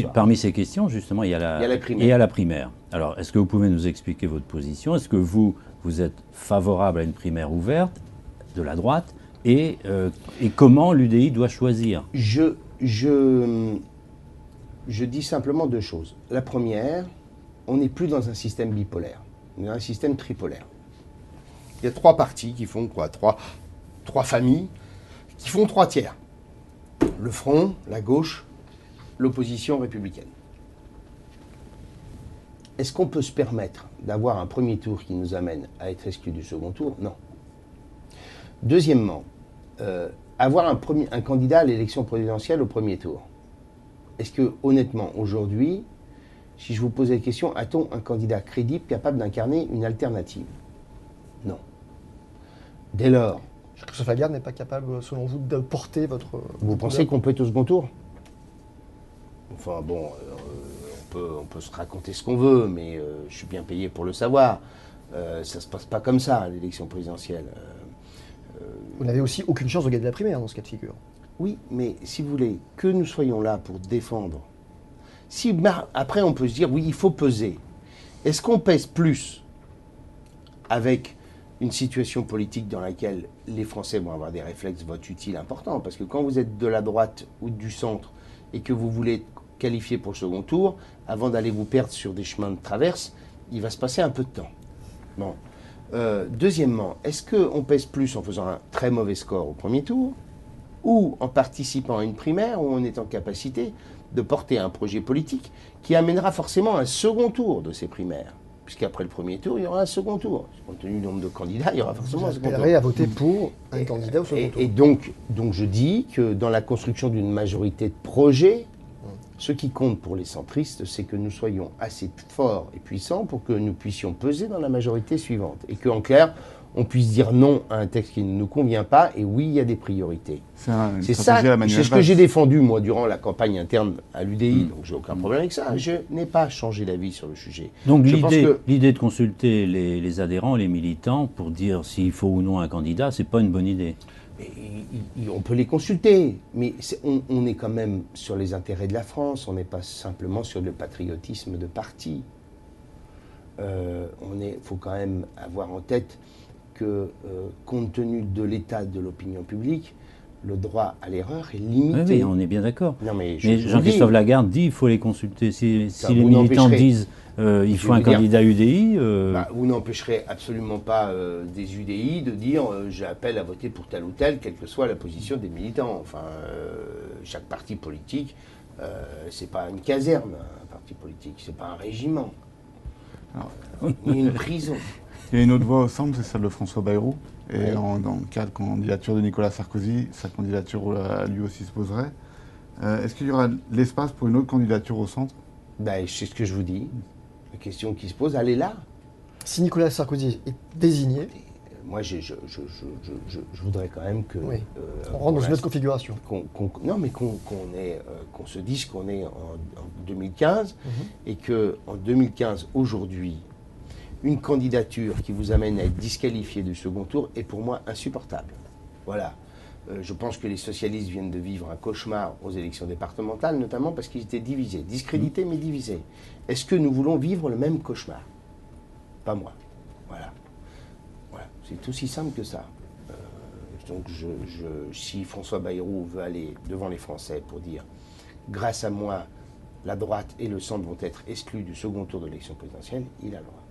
parmi ces questions, justement, il y a la primaire. Alors, est-ce que vous pouvez nous expliquer votre position? Est-ce que vous êtes favorable à une primaire ouverte de la droite et comment l'UDI doit choisir? Je dis simplement deux choses. La première, on n'est plus dans un système bipolaire, on est dans un système tripolaire. Il y a trois partis qui font quoi? Trois familles qui font trois tiers. Le front, la gauche, l'opposition républicaine. Est-ce qu'on peut se permettre d'avoir un premier tour qui nous amène à être exclus du second tour? Non. Deuxièmement, avoir un candidat à l'élection présidentielle au premier tour. Est-ce que, honnêtement, aujourd'hui, si je vous posais la question, a-t-on un candidat crédible capable d'incarner une alternative? Non. Dès lors... Christophe Lagarde n'est pas capable, selon vous, de porter votre... Vous pensez qu'on peut être au second tour? Enfin bon, on peut se raconter ce qu'on veut, mais je suis bien payé pour le savoir. Ça ne se passe pas comme ça, l'élection présidentielle. Vous n'avez aussi aucune chance de gagner la primaire dans ce cas de figure. Oui, mais si vous voulez, que nous soyons là pour défendre. Après, on peut se dire, oui, il faut peser. Est-ce qu'on pèse plus avec une situation politique dans laquelle les Français vont avoir des réflexes vote utiles importants? Parce que quand vous êtes de la droite ou du centre et que vous voulez qualifier pour le second tour, avant d'aller vous perdre sur des chemins de traverse, il va se passer un peu de temps. Bon. Deuxièmement, est-ce qu'on pèse plus en faisant un très mauvais score au premier tour ou en participant à une primaire où on est en capacité de porter un projet politique qui amènera forcément un second tour de ces primaires? Puisqu'après le premier tour, il y aura un second tour. Compte tenu du nombre de candidats, il y aura forcément un second tour. Vous à voter pour un candidat au second tour. Et donc je dis que dans la construction d'une majorité de projets, ce qui compte pour les centristes, c'est que nous soyons assez forts et puissants pour que nous puissions peser dans la majorité suivante. Et qu'en clair, on puisse dire non à un texte qui ne nous convient pas, et oui, il y a des priorités. C'est ça, c'est ce que j'ai défendu, moi, durant la campagne interne à l'UDI, donc j'ai aucun problème avec ça. Je n'ai pas changé d'avis sur le sujet. Donc l'idée de consulter les adhérents, les militants, pour dire s'il faut ou non un candidat, c'est pas une bonne idée. On peut les consulter, mais on est quand même sur les intérêts de la France, on n'est pas simplement sur le patriotisme de parti. Faut quand même avoir en tête que, compte tenu de l'état de l'opinion publique, le droit à l'erreur est limité. Oui, on est bien d'accord. Mais Jean-Christophe Lagarde dit qu'il faut les consulter. Si les militants disent il faut un candidat UDI... vous n'empêcherez absolument pas des UDI de dire j'appelle à voter pour tel ou tel, quelle que soit la position des militants. Enfin, chaque parti politique, c'est pas une caserne, un parti politique, c'est pas un régiment, ni une prison. Il y a une autre voie au centre, c'est celle de François Bayrou. Et dans le cas de candidature de Nicolas Sarkozy, sa candidature lui aussi se poserait. Est-ce qu'il y aura l'espace pour une autre candidature au centre? C'est ce que je vous dis. La question qui se pose, elle est là. Si Nicolas Sarkozy est désigné... Moi, je voudrais quand même que... on rentre dans une autre configuration. Qu'on se dise qu'on est en 2015 et qu'en 2015, aujourd'hui, une candidature qui vous amène à être disqualifié du second tour est pour moi insupportable. Voilà. Je pense que les socialistes viennent de vivre un cauchemar aux élections départementales, notamment parce qu'ils étaient divisés, discrédités mais divisés. Est-ce que nous voulons vivre le même cauchemar? Pas moi. Voilà. C'est aussi simple que ça. Donc si François Bayrou veut aller devant les Français pour dire « grâce à moi, la droite et le centre vont être exclus du second tour de l'élection présidentielle », il a le droit.